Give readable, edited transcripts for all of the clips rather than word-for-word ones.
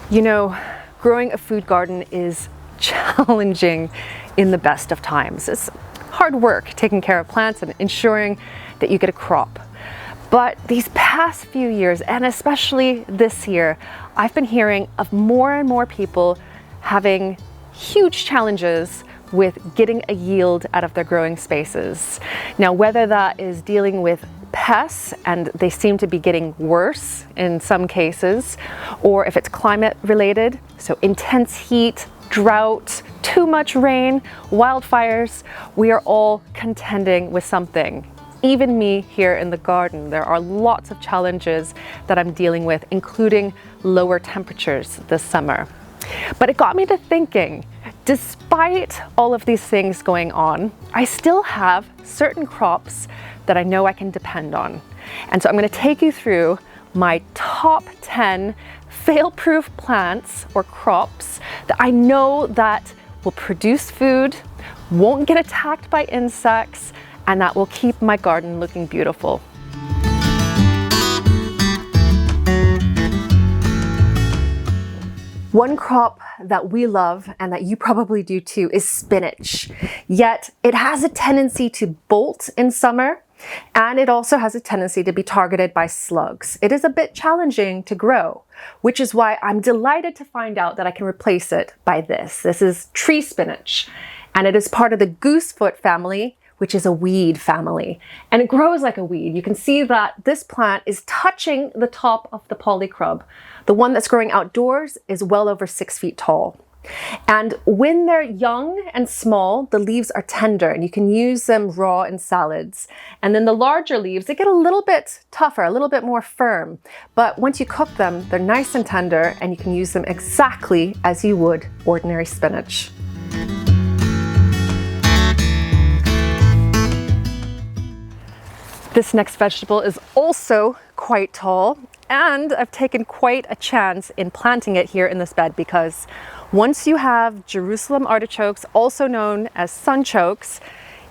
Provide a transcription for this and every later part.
You know, growing a food garden is challenging in the best of times. It's hard work taking care of plants and ensuring that you get a crop. But these past few years, and especially this year, I've been hearing of more and more people having huge challenges with getting a yield out of their growing spaces. Now, whether that is dealing with pests, and they seem to be getting worse in some cases, or if it's climate related, so intense heat, drought, too much rain, wildfires, we are all contending with something. Even me here in the garden, there are lots of challenges that I'm dealing with, including lower temperatures this summer. But it got me to thinking, despite all of these things going on, I still have certain crops that I know I can depend on. And so I'm going to take you through my top 10 fail-proof plants or crops that I know that will produce food, won't get attacked by insects, and that will keep my garden looking beautiful. One crop that we love, and that you probably do too, is spinach. Yet it has a tendency to bolt in summer, and it also has a tendency to be targeted by slugs. It is a bit challenging to grow, which is why I'm delighted to find out that I can replace it by this. This is tree spinach, and it is part of the goosefoot family, which is a weed family, and it grows like a weed. You can see that this plant is touching the top of the polycrub. The one that's growing outdoors is well over 6 feet tall. And when they're young and small, the leaves are tender and you can use them raw in salads. And then the larger leaves, they get a little bit tougher, a little bit more firm. But once you cook them, they're nice and tender and you can use them exactly as you would ordinary spinach. This next vegetable is also quite tall, and I've taken quite a chance in planting it here in this bed because once you have Jerusalem artichokes, also known as sunchokes,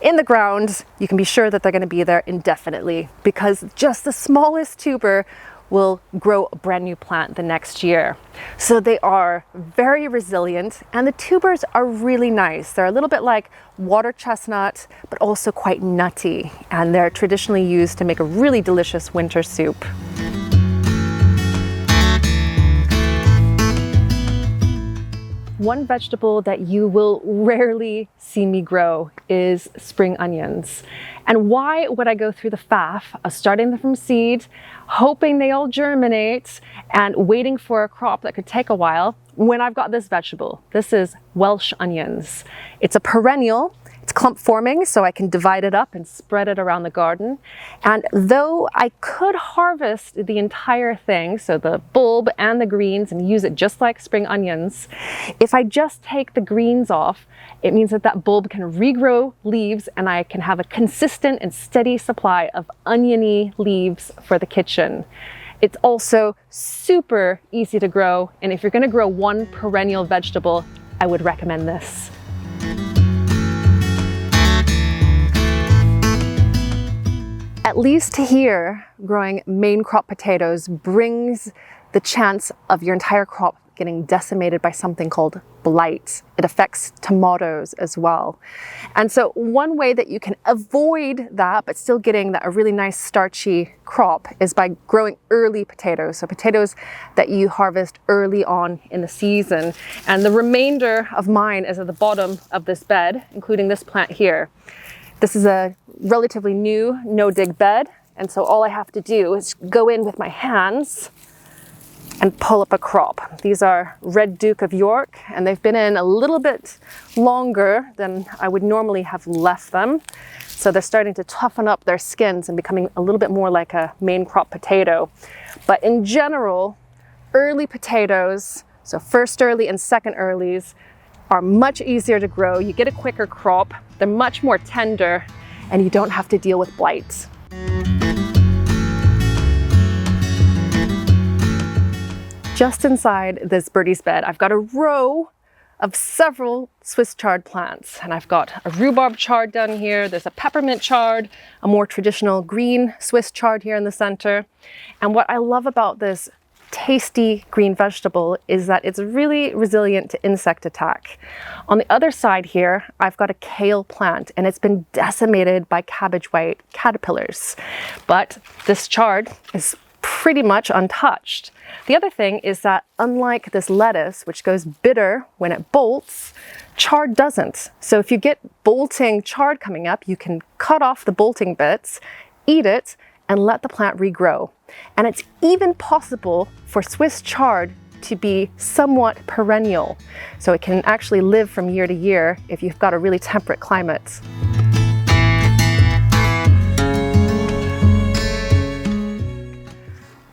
in the ground, you can be sure that they're going to be there indefinitely because just the smallest tuber will grow a brand new plant the next year. So they are very resilient, and the tubers are really nice. They're a little bit like water chestnut, but also quite nutty, and they're traditionally used to make a really delicious winter soup. One vegetable that you will rarely see me grow is spring onions. And why would I go through the faff of starting them from seed, hoping they all germinate, and waiting for a crop that could take a while when I've got this vegetable? This is Welsh onions. It's a perennial. It's clump forming, so I can divide it up and spread it around the garden. And though I could harvest the entire thing, so the bulb and the greens, and use it just like spring onions, if I just take the greens off, it means that that bulb can regrow leaves and I can have a consistent and steady supply of oniony leaves for the kitchen. It's also super easy to grow, and if you're going to grow one perennial vegetable, I would recommend this. At least here, growing main crop potatoes brings the chance of your entire crop getting decimated by something called blight. It affects tomatoes as well. And so one way that you can avoid that, but still getting a really nice starchy crop, is by growing early potatoes. So potatoes that you harvest early on in the season. And the remainder of mine is at the bottom of this bed, including this plant here. This is a relatively new no-dig bed, and so all I have to do is go in with my hands and pull up a crop. These are Red Duke of York, and they've been in a little bit longer than I would normally have left them. So they're starting to toughen up their skins and becoming a little bit more like a main crop potato. But in general, early potatoes, so first early and second earlies, are much easier to grow. You get a quicker crop, they're much more tender, and you don't have to deal with blight. Just inside this birdie's bed, I've got a row of several Swiss chard plants, and I've got a rhubarb chard down here, there's a peppermint chard, a more traditional green Swiss chard here in the center. And what I love about this tasty green vegetable is that it's really resilient to insect attack. On the other side here, I've got a kale plant, and it's been decimated by cabbage white caterpillars. But this chard is pretty much untouched. The other thing is that unlike this lettuce, which goes bitter when it bolts, chard doesn't. So if you get bolting chard coming up, you can cut off the bolting bits, eat it, and let the plant regrow. And it's even possible for Swiss chard to be somewhat perennial. So it can actually live from year to year if you've got a really temperate climate.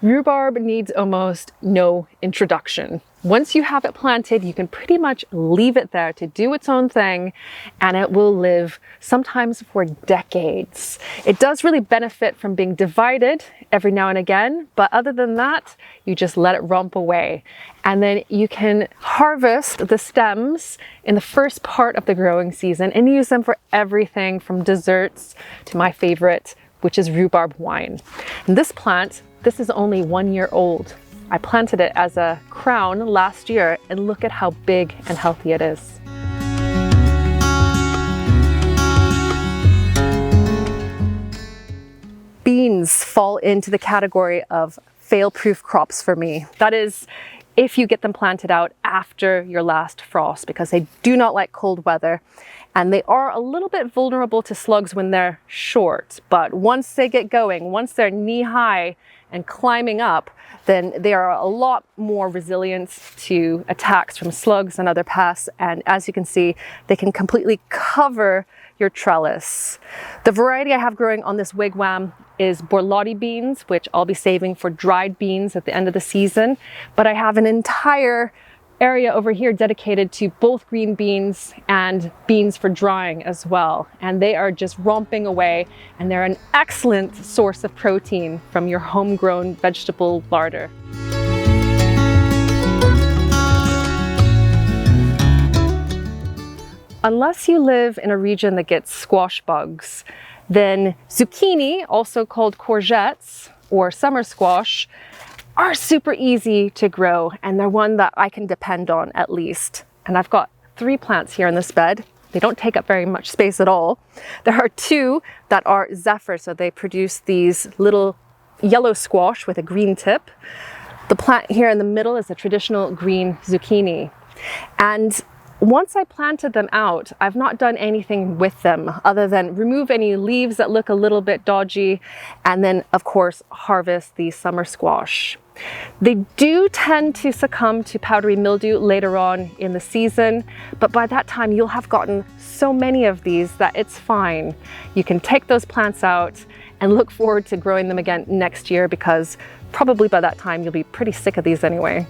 Rhubarb needs almost no introduction. Once you have it planted, you can pretty much leave it there to do its own thing, and it will live sometimes for decades. It does really benefit from being divided every now and again, but other than that, you just let it romp away. And then you can harvest the stems in the first part of the growing season and use them for everything from desserts to my favorite, which is rhubarb wine. And this plant, this is only 1 year old. I planted it as a crown last year, and look at how big and healthy it is. Beans fall into the category of fail-proof crops for me. That is, if you get them planted out after your last frost, because they do not like cold weather. And they are a little bit vulnerable to slugs when they're short, but once they get going, once they're knee-high and climbing up, then they are a lot more resilient to attacks from slugs and other pests. And as you can see, they can completely cover your trellis. The variety I have growing on this wigwam is borlotti beans, which I'll be saving for dried beans at the end of the season. But I have an entire area over here dedicated to both green beans and beans for drying as well. And they are just romping away, and they're an excellent source of protein from your homegrown vegetable larder. Unless you live in a region that gets squash bugs, then zucchini, also called courgettes or summer squash, are super easy to grow, and they're one that I can depend on at least. And I've got 3 plants here in this bed. They don't take up very much space at all. There are 2 that are zephyr, so they produce these little yellow squash with a green tip. The plant here in the middle is a traditional green zucchini. And once I planted them out, I've not done anything with them other than remove any leaves that look a little bit dodgy, and then of course harvest the summer squash. They do tend to succumb to powdery mildew later on in the season, but by that time you'll have gotten so many of these that it's fine. You can take those plants out and look forward to growing them again next year, because probably by that time you'll be pretty sick of these anyway.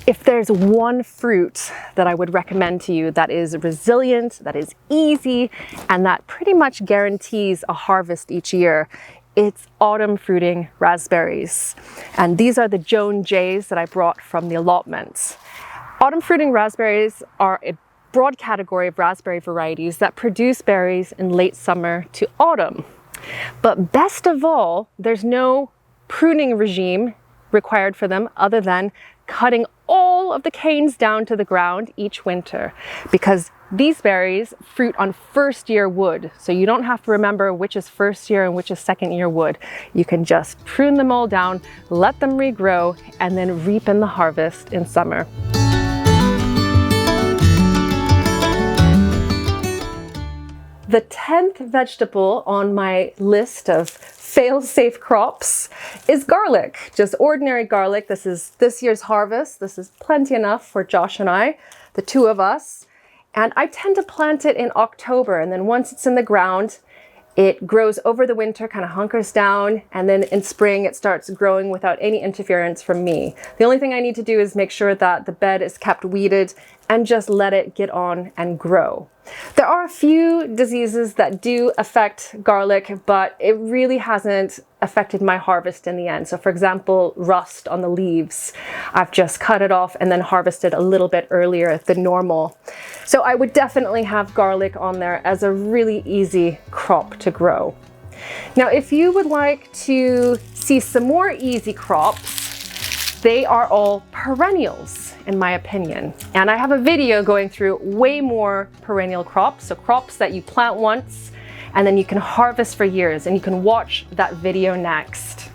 If there's one fruit that I would recommend to you that is resilient, that is easy, and that pretty much guarantees a harvest each year, it's autumn fruiting raspberries. And these are the Joan Jays that I brought from the allotments. Autumn fruiting raspberries are a broad category of raspberry varieties that produce berries in late summer to autumn. But best of all, there's no pruning regime required for them other than cutting all of the canes down to the ground each winter, because these berries fruit on first year wood. So you don't have to remember which is first year and which is second year wood. You can just prune them all down, let them regrow, and then reap in the harvest in summer. The 10th vegetable on my list of fail-safe crops is garlic, just ordinary garlic. This is this year's harvest. This is plenty enough for Josh and I, the 2 of us. And I tend to plant it in October, and then once it's in the ground, it grows over the winter, kind of hunkers down, and then in spring it starts growing without any interference from me. The only thing I need to do is make sure that the bed is kept weeded and just let it get on and grow. There are a few diseases that do affect garlic, but it really hasn't affected my harvest in the end. So for example, rust on the leaves. I've just cut it off and then harvested a little bit earlier than normal. So I would definitely have garlic on there as a really easy crop to grow. Now, if you would like to see some more easy crops, they are all perennials, in my opinion. And I have a video going through way more perennial crops, so crops that you plant once and then you can harvest for years, and you can watch that video next.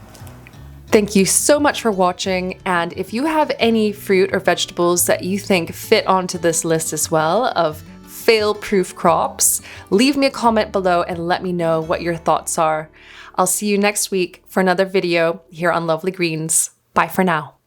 Thank you so much for watching, and if you have any fruit or vegetables that you think fit onto this list as well of fail-proof crops, leave me a comment below and let me know what your thoughts are. I'll see you next week for another video here on Lovely Greens. Bye for now.